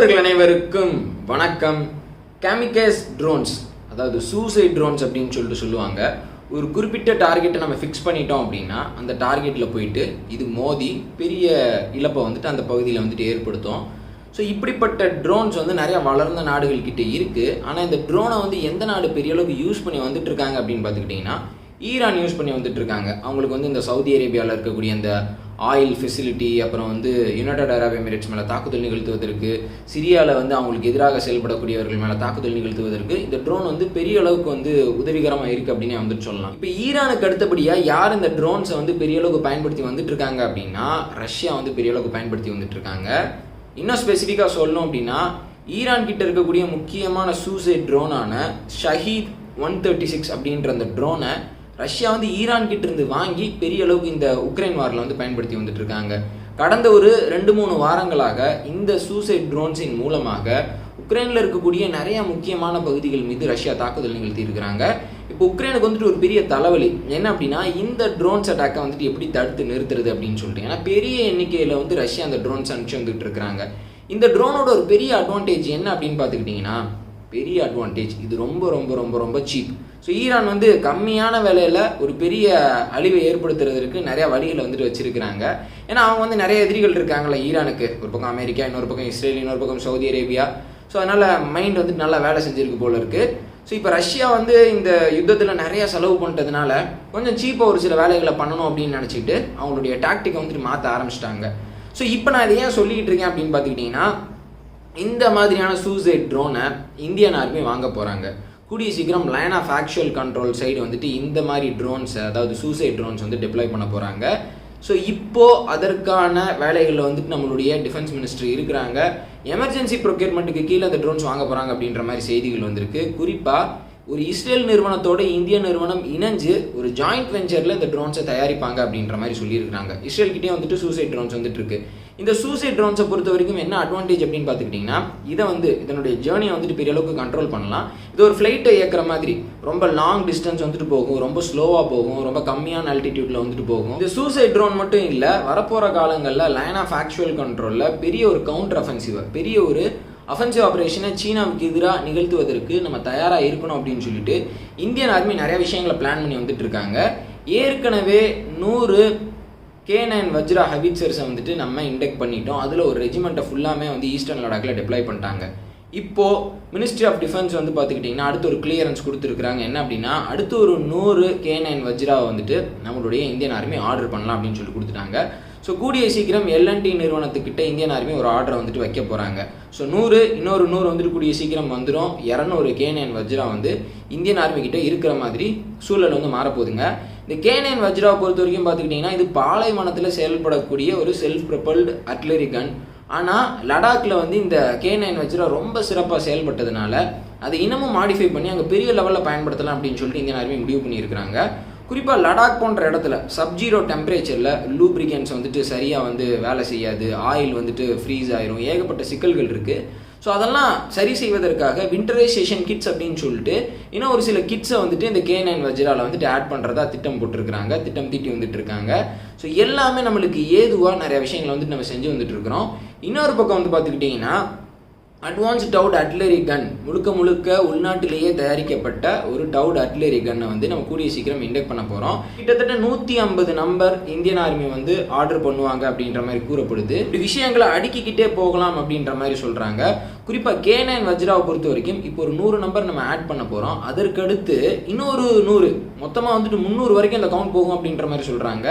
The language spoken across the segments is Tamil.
நண்பர்கள் அனைவருக்கும் வணக்கம். கேமிகேஸ் ட்ரோன்ஸ், அதாவது சூசைட் ட்ரோன்ஸ் அப்படின்னு சொல்லுவாங்க. ஒரு குறிப்பிட்ட டார்கெட்டை நம்ம ஃபிக்ஸ் பண்ணிட்டோம் அப்படின்னா அந்த டார்கெட்டில் போயிட்டு இது மோதி பெரிய இழப்பை அந்த பகுதியில் ஏற்படுத்தும். ஸோ இப்படிப்பட்ட ட்ரோன்ஸ் நிறையா வளர்ந்த நாடுகள்கிட்ட இருக்குது. ஆனால் இந்த ட்ரோனை எந்த நாடு பெரிய அளவுக்கு யூஸ் பண்ணி இருக்காங்க அப்படின்னு பார்த்துக்கிட்டிங்கன்னா ஈரான் யூஸ் பண்ணி இருக்காங்க. அவங்களுக்கு இந்த சவுதி அரேபியாவில் இருக்கக்கூடிய இந்த ஆயில் ஃபெசிலிட்டி, அப்புறம் யுனைடெட் அரப் எமிரேட்ஸ் மேலே தாக்குதல் நிகழ்த்துவதற்கு, சிரியாவில் அவங்களுக்கு எதிராக செயல்படக்கூடியவர்கள் மேலே தாக்குதல் நிகழ்த்துவதற்கு இந்த ட்ரோன் பெரிய அளவுக்கு உதவிகரமாக இருக்குது அப்படின்னு சொல்லலாம். இப்போ ஈரானுக்கு அடுத்தபடியாக யார் இந்த ட்ரோன்ஸை பெரிய அளவுக்கு பயன்படுத்தி இருக்காங்க அப்படின்னா ரஷ்யா பெரிய அளவுக்கு பயன்படுத்தி இருக்காங்க. இன்னும் ஸ்பெசிஃபிக்காக சொல்லணும் அப்படின்னா ஈரான் கிட்ட இருக்கக்கூடிய முக்கியமான சூசைட் ட்ரோனான ஷஹீத் 136 அப்படின்ற அந்த ட்ரோனை ரஷ்யா ஈரான் கிட்ட இருந்து வாங்கி பெரிய அளவுக்கு இந்த உக்ரைன் வாரில் பயன்படுத்தி இருக்காங்க. கடந்த ஒரு 2-3 வாரங்களாக இந்த சூசைட் ட்ரோன்ஸின் மூலமாக உக்ரைனில் இருக்கக்கூடிய நிறைய முக்கியமான பகுதிகள் மீது ரஷ்யா தாக்குதல் நிகழ்த்தி இருக்கிறாங்க. இப்போ உக்ரைனுக்கு ஒரு பெரிய தலைவலி என்ன அப்படின்னா இந்த ட்ரோன்ஸ் அட்டாக்கை எப்படி தடுத்து நிறுத்துறது அப்படின்னு சொல்லிட்டு. ஏன்னா பெரிய எண்ணிக்கையில் ரஷ்யா அந்த ட்ரோன்ஸ் அனுப்பிச்சு இருக்கிறாங்க. இந்த ட்ரோனோட ஒரு பெரிய அட்வான்டேஜ் என்ன அப்படின்னு பார்த்துக்கிட்டிங்கன்னா, பெரிய அட்வான்டேஜ் இது ரொம்ப ரொம்ப ரொம்ப ரொம்ப சீப். ஸோ ஈரான் கம்மியான விலையில் ஒரு பெரிய அழிவை ஏற்படுத்துறதுக்கு நிறையா வழிகளை வச்சுருக்கிறாங்க. ஏன்னா அவங்க நிறைய எதிரிகள் இருக்காங்களே ஈரானுக்கு. ஒரு பக்கம் அமெரிக்கா, இன்னொரு பக்கம் இஸ்ரேல், இன்னொரு பக்கம் சவுதி அரேபியா. ஸோ அதனால் மைண்ட் நல்லா வேலை செஞ்சுருக்கு போல இருக்குது. ஸோ இப்போ ரஷ்யா இந்த யுத்தத்தில் நிறையா செலவு பண்ணிட்டதுனால கொஞ்சம் சீப்பாக ஒரு சில வேலைகளை பண்ணணும் அப்படின்னு நினச்சிக்கிட்டு அவங்களுடைய டாக்டிக்கை மாற்ற ஆரம்பிச்சிட்டாங்க. ஸோ இப்போ நான் இதை ஏன் சொல்லிக்கிட்டு இருக்கேன் அப்படின்னு பார்த்துக்கிட்டிங்கன்னா, இந்த மாதிரியான சூசைட் ட்ரோனை இந்தியன் ஆர்மி வாங்க போகிறாங்க. கூடிய சீக்கிரம் line of actual control side இந்த மாதிரி ட்ரோன்ஸ், அதாவது சூசைட் ட்ரோன்ஸ் டிப்ளாய் பண்ண போகிறாங்க. ஸோ இப்போது அதற்கான வேலைகளில் நம்மளுடைய டிஃபென்ஸ் மினிஸ்ட்ரி இருக்கிறாங்க. எமர்ஜென்சி ப்ரொக்யூர்மெண்ட்டுக்கு கீழே அந்த ட்ரோன்ஸ் வாங்க போகிறாங்க அப்படின்ற மாதிரி செய்திகள் வந்திருக்கு. குறிப்பாக ஒரு இஸ்ரேல் நிறுவனத்தோட இந்திய நிறுவனம் இணைஞ்சு ஒரு ஜாயிண்ட் வெஞ்சரில் இந்த ட்ரோன்ஸை தயாரிப்பாங்க அப்படின்ற மாதிரி சொல்லியிருக்காங்க. இஸ்ரேல்கிட்டே சூசைட் ட்ரோன்ஸ் இருக்கு. இந்த சூசைட் ட்ரோன்ஸை பொறுத்த வரைக்கும் என்ன அட்வான்டேஜ் அப்படின்னு பார்த்துக்கிட்டிங்கன்னா, இதை இதனுடைய ஜேர்னியை பெரிய அளவுக்கு கண்ட்ரோல் பண்ணலாம். இது ஒரு ஃப்ளைட்டை இயக்கிற மாதிரி ரொம்ப லாங் டிஸ்டன்ஸ் போகும், ரொம்ப ஸ்லோவாக போகும், ரொம்ப கம்மியான ஆல்டிடியூட்ல போகும். இந்த சூசைட் ட்ரோன் மட்டும் இல்லை, வரப்போகிற காலங்களில் லைன் ஆஃப் ஆக்சுவல் கண்ட்ரோலில் பெரிய ஒரு கவுண்டர் அஃபென்சிவ், பெரிய ஒரு அஃபென்சிவ் ஆப்ரேஷனை சீனாவுக்கு எதிராக நிகழ்த்துவதற்கு நம்ம தயாராக இருக்கணும் அப்படின்னு சொல்லிட்டு இந்தியன் ஆர்மி நிறைய விஷயங்களை பிளான் பண்ணி இருக்காங்க. ஏற்கனவே 100 K9 வஜ்ரா ஹவிட்சர்ஸை நம்ம இண்டெக்ட் பண்ணிட்டோம். அதில் ஒரு ரெஜிமெண்ட்டை ஃபுல்லாமே ஈஸ்டர்ன் லடாக்கில் டிப்ளாய் பண்ணிட்டாங்க. இப்போது மினிஸ்ட்ரி ஆஃப் டிஃபென்ஸ் பார்த்துக்கிட்டிங்கன்னா அடுத்து ஒரு கிளியரன்ஸ் கொடுத்துருக்குறாங்க. என்ன அப்படின்னா, அடுத்து ஒரு 100 K9 வஜ்ராவை நம்மளுடைய இந்தியன் ஆர்மி ஆர்டர் பண்ணலாம் அப்படின்னு சொல்லி கொடுத்துட்டாங்க. ஸோ கூடிய சீக்கிரம் L&T நிறுவனத்துக்கிட்ட இந்தியன் ஆர்மி ஒரு ஆர்டரை வைக்க போகிறாங்க. ஸோ 100 இன்னொரு 100 கூடிய சீக்கிரம் வந்துடும். 200 K9 வஜ்ரா இந்தியன் ஆர்மி கிட்ட இருக்கிற மாதிரி சூழல் மாறப்போகுதுங்க. இந்த K9 வஜ்ராவை பொறுத்த வரைக்கும் பார்த்துக்கிட்டிங்கன்னா இது பாலைவனத்தில் செயல்படக்கூடிய ஒரு செல்ஃப் ப்ரொபல்டு அர்ட்லரி கன். ஆனால் லடாக்கில் இந்த K9 வஜ்ரா ரொம்ப சிறப்பாக செயல்பட்டதுனால அதை இன்னமும் மாடிஃபை பண்ணி அங்கே பெரிய லெவலில் பயன்படுத்தலாம் அப்படின்னு சொல்லிட்டு இந்தியன் ஆர்மி முடிவு பண்ணியிருக்கிறாங்க. குறிப்பாக லடாக் போன்ற இடத்துல சப்ஜீரோ டெம்பரேச்சரில் லூப்ரிகன்ஸ் சரியாக வேலை செய்யாது, ஆயில் ஃப்ரீஸ் ஆயிரும், ஏகப்பட்ட சிக்கல்கள் இருக்குது. ஸோ அதெல்லாம் சரி செய்வதற்காக விண்டரைசேஷன் கிட்ஸ் அப்படின்னு சொல்லிட்டு இன்னும் ஒரு சில கிட்ஸை இந்த K9 வஜ்ராவில் ஆட் பண்ணுறதா திட்டம் போட்டிருக்கிறாங்க, திட்டம் தீட்டி இருக்காங்க. ஸோ எல்லாமே நம்மளுக்கு ஏதுவாக நிறைய விஷயங்களை நம்ம செஞ்சு இருக்கிறோம். இன்னொரு பக்கம் பார்த்துக்கிட்டிங்கன்னா அட்வான்ஸ் டவுட் அட்லரி கன், முழுக்க உள்நாட்டிலேயே தயாரிக்கப்பட்ட ஒரு டவுட் அட்லரி கன்னை நம்ம கூடிய சீக்கிரம் இண்டெக்ட் பண்ண போகிறோம். கிட்டத்தட்ட 150 நம்பர் இந்தியன் ஆர்மி ஆர்டர் பண்ணுவாங்க அப்படின்ற மாதிரி கூறப்படுது. இப்படி விஷயங்களை அடுக்கிக்கிட்டே போகலாம் அப்படின்ற மாதிரி சொல்கிறாங்க. குறிப்பாக K9 வஜ்ராவை பொறுத்த வரைக்கும் இப்போ ஒரு 100 நம்பர் நம்ம ஆட் பண்ண போகிறோம். அதற்கடுத்து இன்னொரு 100, மொத்தமாக 300 வரைக்கும் அந்த கவுண்ட் போகும் அப்படின்ற மாதிரி சொல்கிறாங்க.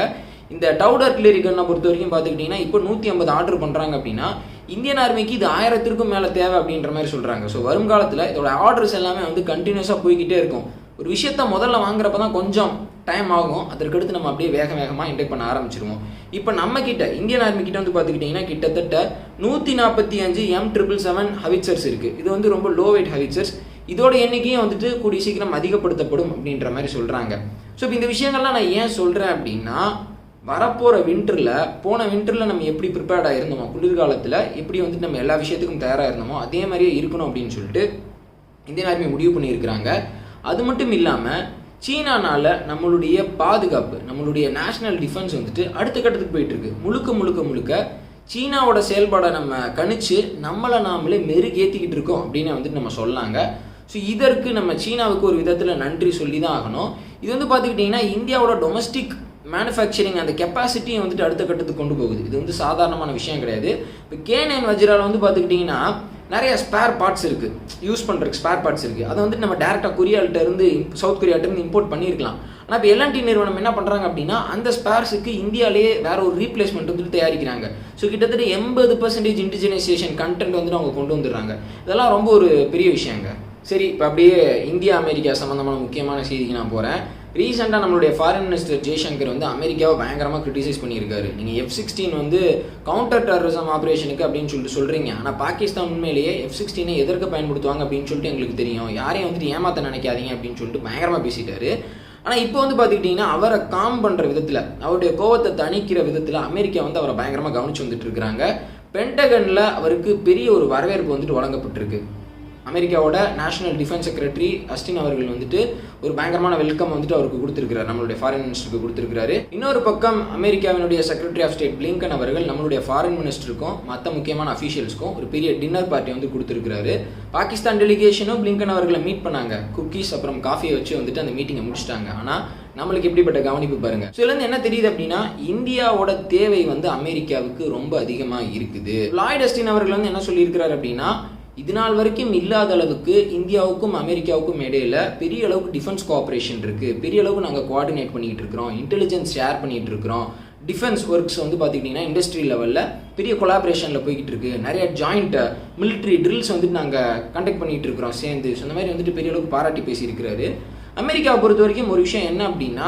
இந்த டவுட் அட்லரி கன்னை பொறுத்த வரைக்கும் பார்த்துக்கிட்டிங்கன்னா இப்போ 150 ஆர்டர் பண்ணுறாங்க அப்படின்னா இந்தியன் ஆர்மிக்கு இது 1000க்கும் மேலே தேவை அப்படின்ற மாதிரி சொல்கிறாங்க. ஸோ வருங்காலத்தில் இதோட ஆர்டர்ஸ் எல்லாமே கண்டினியூஸாக போய்கிட்டே இருக்கும். ஒரு விஷயத்த முதல்ல வாங்குறப்ப தான் கொஞ்சம் டைம் ஆகும், அதற்கடுத்து நம்ம அப்படியே வேகமாக இண்டெக்ட் பண்ண ஆரம்பிச்சிருவோம். இப்போ நம்ம கிட்ட இந்தியன் ஆர்மி கிட்ட பார்த்துக்கிட்டிங்கன்னா கிட்டத்தட்ட 145 M777 ஹவிட்சர்ஸ் இருக்குது. இது ரொம்ப லோ வெயிட் ஹவிட்சர்ஸ். இதோட எண்ணிக்கையும் கூடிய சீக்கிரம் அதிகப்படுத்தப்படும் அப்படின்ற மாதிரி சொல்கிறாங்க. ஸோ இப்போ இந்த விஷயங்கள்லாம் நான் ஏன் சொல்கிறேன் அப்படின்னா, வரப்போகிற போன வின்டரில் நம்ம எப்படி ப்ரிப்பேர்டாக இருந்தோமோ, குளிர்காலத்தில் எப்படி நம்ம எல்லா விஷயத்துக்கும் தயாராக இருந்தோமோ அதே மாதிரியே இருக்கணும் அப்படின்னு சொல்லிட்டு இந்தியன் ஆர்மி முடிவு பண்ணியிருக்கிறாங்க. அது மட்டும் இல்லாமல் சீனானால நம்மளுடைய பாதுகாப்பு, நம்மளுடைய நேஷனல் டிஃபென்ஸ் அடுத்த கட்டத்துக்கு போயிட்டு இருக்கு. முழுக்க சீனாவோட செயல்பாடை நம்ம கணிச்சு நம்மளை நாமளே மெருகேற்றிக்கிட்டு இருக்கோம் அப்படின்னு வந்துட்டு நம்ம சொல்லாங்க. ஸோ இதற்கு நம்ம சீனாவுக்கு ஒரு விதத்தில் நன்றி சொல்லி தான் ஆகணும். இது வந்து பார்த்துக்கிட்டிங்கன்னா இந்தியாவோட டொமஸ்டிக் மேனுஃபேக்சரிங் அந்த கெப்பாசிட்டியை வந்துட்டு அடுத்த கட்டத்துக்கு கொண்டு போகுது. இது வந்து சாதாரணமான விஷயம் கிடையாது. இப்போ K9 வஜ்ராவில் வந்து பார்த்துக்கிட்டிங்கன்னா நிறைய ஸ்பேர் பார்ட்ஸ் இருக்குது, யூஸ் பண்ணுறதுக்கு ஸ்பேர் பார்ட்ஸ் இருக்குது. அதை வந்துட்டு நம்ம டேரெக்டாக கொரியாவிட்டேருந்து சவுத் கொரியாவிட்டேருந்து இம்போர்ட் பண்ணியிருக்கலாம். ஆனால் இப்போ L&T நிறுவனம் என்ன பண்ணுறாங்க அப்படின்னா அந்த ஸ்பேர்ஸுக்கு இந்தியாவிலேயே வேறு ஒரு ரீப்ளேஸ்மெண்ட் வந்துட்டு தயாரிக்கிறாங்க. ஸோ கிட்டத்தட்ட 80% இண்டிஜினைசேஷன் கண்டென்ட் வந்துட்டு அவங்க கொண்டு வந்துடுறாங்க. இதெல்லாம் ரொம்ப ஒரு பெரிய விஷயங்க. சரி, இப்போ அப்படியே இந்தியா அமெரிக்கா சம்மந்தமான முக்கியமான செய்திக்கு நான் போகிறேன். ரீசெண்டாக நம்மளுடைய ஃபாரின் மினிஸ்டர் ஜெய்சங்கர் வந்து அமெரிக்காவை பயங்கரமாக கிரிட்டிசைஸ் பண்ணியிருக்காரு. நீங்கள் F-16 வந்து கவுண்டர் டெரரிசம் ஆப்ரேஷனுக்கு அப்படின்னு சொல்லிட்டு சொல்கிறீங்க, ஆனால் பாகிஸ்தான் உண்மையிலேயே F-16 எதற்கு பயன்படுத்துவாங்க அப்படின்னு சொல்லிட்டு எங்களுக்கு தெரியும், யாரையும் வந்துட்டு ஏமாற்ற நினைக்காதீங்க அப்படின்னு சொல்லிட்டு பயங்கரமாக பேசிட்டாரு. ஆனால் இப்போ வந்து பார்த்துக்கிட்டிங்கன்னா அவரை காம் பண்ணுற விதத்தில், அவருடைய கோவத்தை தணிக்கிற விதத்தில் அமெரிக்கா வந்து அவரை பயங்கரமாக கவனித்து வந்துட்டு இருக்கிறாங்க. பென்டகனில் அவருக்கு பெரிய ஒரு வரவேற்பு வந்துட்டு வழங்கப்பட்டிருக்கு. அமெரிக்காவோட நேஷனல் டிஃபென்ஸ் செக்ரட்டரி அஸ்டின் அவர்கள் வந்துட்டு ஒரு பயங்கரமான வெல்கம் வந்துட்டு அவருக்கு கொடுத்துருக்கிறார், நம்மளுடைய ஃபாரின் மினிஸ்டருக்கு கொடுத்துருக்காரு. இன்னொரு பக்கம் அமெரிக்காவினுடைய செக்ரட்டரி ஆஃப் ஸ்டேட் பிளிங்கன் அவர்கள் நம்மளுடைய ஃபாரின் மினிஸ்டருக்கும் மற்ற முக்கியமான அஃபீஷியல்ஸ்க்கும் ஒரு பெரிய டின்னர் பார்ட்டி வந்து கொடுத்துருக்காரு. பாகிஸ்தான் டெலிகேஷனும் பிளிங்கன் அவர்களை மீட் பண்ணாங்க. குக்கீஸ் அப்புறம் காஃபியை வச்சு வந்துட்டு அந்த மீட்டிங்கை முடிச்சிட்டாங்க. ஆனால் நம்மளுக்கு எப்படிப்பட்ட கவனிப்பு பாருங்க. ஸோ இதுலேருந்து என்ன தெரியுது அப்படின்னா இந்தியாவோட தேவை வந்து அமெரிக்காவுக்கு ரொம்ப அதிகமாக இருக்குது. லாய்ட் அஸ்டின் அவர்கள் வந்து என்ன சொல்லியிருக்கிறார் அப்படின்னா இது நாள் வரைக்கும் இல்லாத அளவுக்கு இந்தியாவுக்கும் அமெரிக்காவுக்கும் இடையில பெரிய அளவுக்கு டிஃபென்ஸ் கோஆப்ரேஷன் இருக்குது, பெரிய அளவுக்கு நாங்கள் கோஆர்டினேட் பண்ணிகிட்டு இருக்கிறோம், இன்டெலிஜென்ஸ் ஷேர் பண்ணிகிட்டு இருக்கிறோம், டிஃபென்ஸ் ஒர்க்ஸ் வந்து பார்த்துக்கிட்டிங்கன்னா இண்டஸ்ட்ரி லெவலில் பெரிய கொலாபரேஷனில் போய்கிட்டு இருக்குது, நிறைய ஜாயிண்ட் மிலிட்ரி ட்ரில்ஸ் வந்துட்டு நாங்கள் கண்டக்ட் பண்ணிகிட்டு இருக்கிறோம் சேர்ந்து. ஸோ அந்த மாதிரி வந்துட்டு பெரிய அளவுக்கு பாராட்டி பேசியிருக்கிறாரு. அமெரிக்காவை பொறுத்த வரைக்கும் ஒரு விஷயம் என்ன அப்படின்னா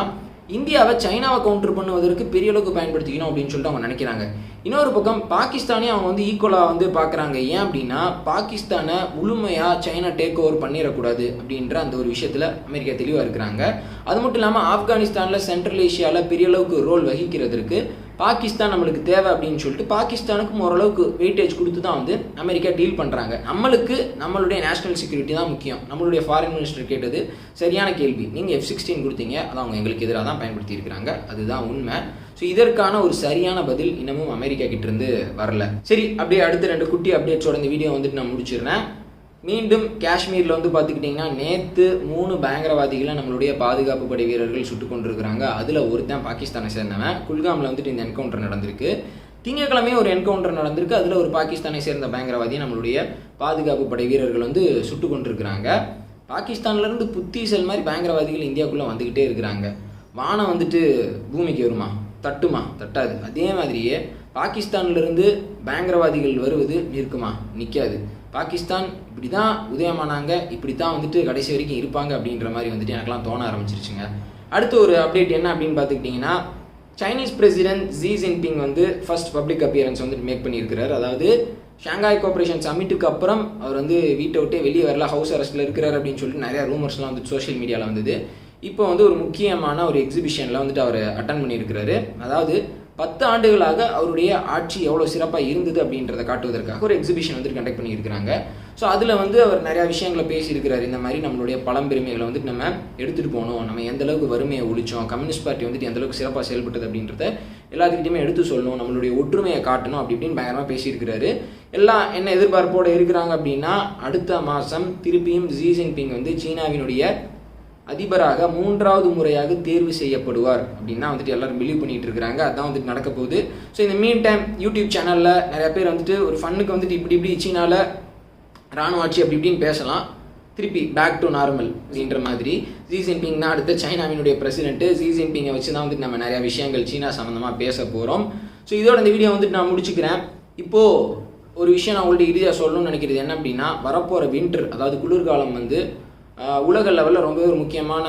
இந்தியாவை சைனாவை கவுண்டர் பண்ணுவதற்கு பெரிய அளவுக்கு பயன்படுத்திக்கணும் அப்படின்னு சொல்லிட்டு அவங்க நினைக்கிறாங்க. இன்னொரு பக்கம் பாகிஸ்தானையும் அவங்க வந்து ஈக்குவலாக வந்து பார்க்குறாங்க. ஏன் அப்படின்னா பாகிஸ்தானை முழுமையாக சைனா டேக் ஓவர் பண்ணிடக்கூடாது அப்படின்ற அந்த ஒரு விஷயத்தில் அமெரிக்கா தெளிவாக இருக்கிறாங்க. அது மட்டும் இல்லாமல் ஆப்கானிஸ்தானில் சென்ட்ரல் ஏஷியாவில் பெரிய அளவுக்கு ரோல் வகிக்கிறதுக்கு பாகிஸ்தான் நம்மளுக்கு தேவை அப்படின்னு சொல்லிட்டு பாகிஸ்தானுக்கும் ஓரளவுக்கு வெயிட்டேஜ் கொடுத்து தான் வந்து அமெரிக்கா டீல் பண்ணுறாங்க. நம்மளுக்கு நம்மளுடைய நேஷனல் செக்யூரிட்டி தான் முக்கியம். நம்மளுடைய ஃபாரின் மினிஸ்டர் கேட்டது சரியான கேள்வி. நீங்கள் F-16 கொடுத்தீங்க, அதை அவங்க எங்களுக்கு எதிராக தான் பயன்படுத்தி இருக்கிறாங்க, அதுதான் உண்மை. ஸோ இதற்கான ஒரு சரியான பதில் இன்னமும் அமெரிக்கா கிட்டேருந்து வரல. சரி, அப்படியே அடுத்த 2 குட்டி அப்டேட்ஸோட இந்த வீடியோ வந்துட்டு நான் முடிச்சிடுறேன். மீண்டும் காஷ்மீரில் வந்து பார்த்துக்கிட்டிங்கன்னா நேற்று 3 பயங்கரவாதிகளை நம்மளுடைய பாதுகாப்பு படை வீரர்கள் சுட்டு கொண்டிருக்கிறாங்க. அதில் ஒருத்தன் பாகிஸ்தானை சேர்ந்தவன். குல்காமில் வந்துட்டு இந்த என்கவுண்டர் நடந்திருக்கு. திங்கட்கிழமையும் ஒரு என்கவுண்டர் நடந்திருக்கு. அதில் ஒரு பாகிஸ்தானை சேர்ந்த பயங்கரவாதியை நம்மளுடைய பாதுகாப்பு படை வீரர்கள் வந்து சுட்டு கொண்டிருக்கிறாங்க. பாகிஸ்தான்லேருந்து புத்திசல் மாதிரி பயங்கரவாதிகள் இந்தியாவுக்குள்ளே வந்துக்கிட்டே இருக்கிறாங்க. வானம் வந்துட்டு பூமிக்கு வருமா, தட்டுமா, தட்டாது. அதே மாதிரியே பாகிஸ்தான்லேருந்து பயங்கரவாதிகள் வருவது நிற்குமா, நிற்காது. பாகிஸ்தான் இப்படி தான் உதயமானாங்க, இப்படி தான் வந்துட்டு கடைசி வரைக்கும் இருப்பாங்க அப்படின்ற மாதிரி வந்துட்டு எனக்குலாம் தோண ஆரம்பிச்சிருச்சுங்க. அடுத்து ஒரு அப்டேட் என்ன அப்படின்னு பார்த்துக்கிட்டிங்கன்னா சைனீஸ் பிரசிடென்ட் ஜி ஜின்பிங் வந்து ஃபர்ஸ்ட் பப்ளிக் அப்பியரன்ஸ் வந்துட்டு மேக் பண்ணியிருக்கிறார். அதாவது ஷாங்காய் கோஆப்ரேஷன் சமிட்டுக்கு அப்புறம் அவர் வந்து வீட்டை விட்டே வெளியே வரல, ஹவுஸ் அரெஸ்ட்டில் இருக்கிறார் அப்படின்னு சொல்லிட்டு நிறையா ரூமர்ஸ்லாம் வந்துட்டு சோஷியல் மீடியாவில் வந்தது. இப்போ வந்து ஒரு முக்கியமான ஒரு எக்ஸிபிஷனில் வந்துட்டு அவர் அட்டன் பண்ணியிருக்கிறாரு. அதாவது 10 ஆண்டுகளாக அவருடைய ஆட்சி எவ்வளோ சிறப்பாக இருந்தது அப்படின்றத காட்டுவதற்காக ஒரு எக்ஸிபிஷன் வந்துட்டு கண்டக்ட் பண்ணியிருக்கிறாங்க. ஸோ அதில் வந்து அவர் நிறையா விஷயங்களை பேசியிருக்கிறார். இந்த மாதிரி நம்மளுடைய பழம்பெருமைகளை வந்துட்டு நம்ம எடுத்துகிட்டு போகணும், நம்ம எந்தளவுக்கு வறுமையை ஒழிச்சோம், கம்யூனிஸ்ட் பார்ட்டி வந்துட்டு எந்தளவுக்கு சிறப்பாக செயல்பட்டது அப்படின்றத எல்லாத்துக்கிட்டையுமே எடுத்து சொல்லணும், நம்மளுடைய ஒற்றுமையை காட்டணும் அப்படி இப்படின்னு பயங்கரமாக பேசியிருக்கிறாரு. எல்லாம் என்ன எதிர்பார்ப்போடு இருக்கிறாங்க அப்படின்னா அடுத்த மாதம் திருப்பியும் ஜி ஜின்பிங் வந்து சீனாவினுடைய அதிபராக 3வது முறையாக தேர்வு செய்யப்படுவார் அப்படின்னா வந்துட்டு எல்லாரும் பிலீவ் பண்ணிட்டு இருக்கிறாங்க. அதான் வந்துட்டு நடக்க போகுது. ஸோ இந்த மீன் டைம் யூடியூப் சேனலில் நிறைய பேர் வந்துட்டு ஒரு ஃபன்னுக்கு வந்துட்டு இப்படி சீனாவில் ராணுவ ஆட்சி அப்படி இப்படின்னு பேசலாம், திருப்பி பேக் டு நார்மல் அப்படின்ற மாதிரி. ஜி ஜின்பிங் தான் அடுத்த சைனாவினுடைய பிரசிடென்ட். ஜி ஜின்பிங்கை வச்சு தான் வந்துட்டு நம்ம நிறையா விஷயங்கள் சீனா சம்மந்தமாக பேச போகிறோம். ஸோ இதோட இந்த வீடியோ வந்துட்டு நான் முடிச்சுக்கிறேன். இப்போது ஒரு விஷயம் நான் உங்கள்கிட்ட இறுதியாக சொல்லணும்னு நினைக்கிறது என்ன அப்படின்னா வரப்போகிற வின்டர், அதாவது குளிர்காலம் வந்து உலக லெவலில் ரொம்பவே ஒரு முக்கியமான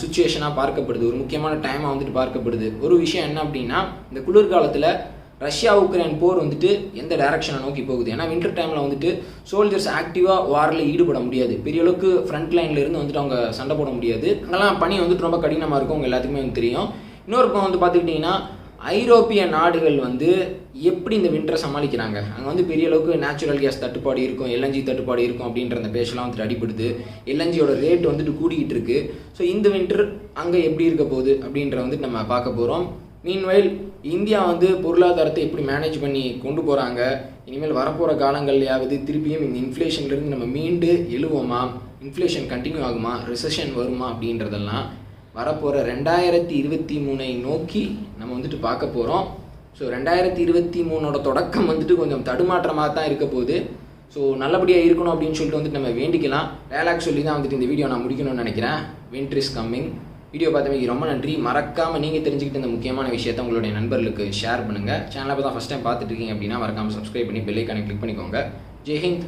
சுச்சுவேஷனாக பார்க்கப்படுது, ஒரு முக்கியமான டைமாக வந்துட்டு பார்க்கப்படுது. ஒரு விஷயம் என்ன அப்படின்னா இந்த குளிர்காலத்தில் ரஷ்யா உக்ரைன் போர் வந்துட்டு எந்த டைரக்ஷனை நோக்கி போகுது. ஏன்னா வின்டர் டைமில் வந்துட்டு சோல்ஜர்ஸ் ஆக்டிவாக வாரில் ஈடுபட முடியாது, பெரிய அளவுக்கு ஃப்ரண்ட் லைனில் இருந்து வந்துட்டு அவங்க சண்டை போட முடியாது. அங்கெல்லாம் பனி வந்துட்டு ரொம்ப கடினமாக இருக்கும், அவங்க எல்லாத்துக்குமே வந்து தெரியும். இன்னொரு பக்கம் வந்து பார்த்துக்கிட்டிங்கன்னா ஐரோப்பிய நாடுகள் வந்து எப்படி இந்த வின்டரை சமாளிக்கிறாங்க. அங்கே வந்து பெரிய அளவுக்கு நேச்சுரல் கேஸ் தட்டுப்பாடு இருக்கும், LNG தட்டுப்பாடு இருக்கும் அப்படின்ற அந்த பேச்செல்லாம் வந்துட்டு அடிப்படுது. LNGயோட ரேட் வந்துட்டு கூடிக்கிட்டு இருக்கு. ஸோ இந்த வின்டர் அங்கே எப்படி இருக்க போகுது அப்படின்ற வந்துட்டு நம்ம பார்க்க போகிறோம். மீன்வைல் இந்தியா வந்து பொருளாதாரத்தை எப்படி மேனேஜ் பண்ணி கொண்டு போகிறாங்க, இனிமேல் வரப்போகிற காலங்கள்லையாவது திருப்பியும் இந்த இன்ஃப்ளேஷன்லேருந்து நம்ம மீண்டு எழுவோமா, இன்ஃப்ளேஷன் கண்டினியூ ஆகுமா, ரிசெஷன் வருமா அப்படின்றதெல்லாம் வரப்போகிற 2023 நோக்கி நம்ம வந்துட்டு பார்க்க போகிறோம். ஸோ 2023 தொடக்கம் வந்துட்டு கொஞ்சம் தடுமாற்றமாக தான் இருக்க போகுது. ஸோ நல்லபடியாக இருக்கணும் அப்படின்னு சொல்லிட்டு வந்துட்டு நம்ம வேண்டிக்கலாம். டயலாக் சொல்லி தான் வந்துட்டு இந்த வீடியோ நான் முடிக்கணும்னு நினைக்கிறேன். Winter is coming. வீடியோ பார்த்தமைக்கு ரொம்ப நன்றி. மறக்காமல் நீங்கள் தெரிஞ்சுக்கிட்டு இந்த முக்கியமான விஷயத்தை உங்களுடைய நண்பர்களுக்கு ஷேர் பண்ணுங்கள். சேனலை தான் ஃபஸ்ட் டைம் பார்த்துட்டு இருக்கீங்க அப்படின்னா மறக்காமல் சப்ஸ்கிரைப் பண்ணி பெல் ஐகானை கிளிக் பண்ணிக்கோங்க. ஜெய் ஹிந்த்.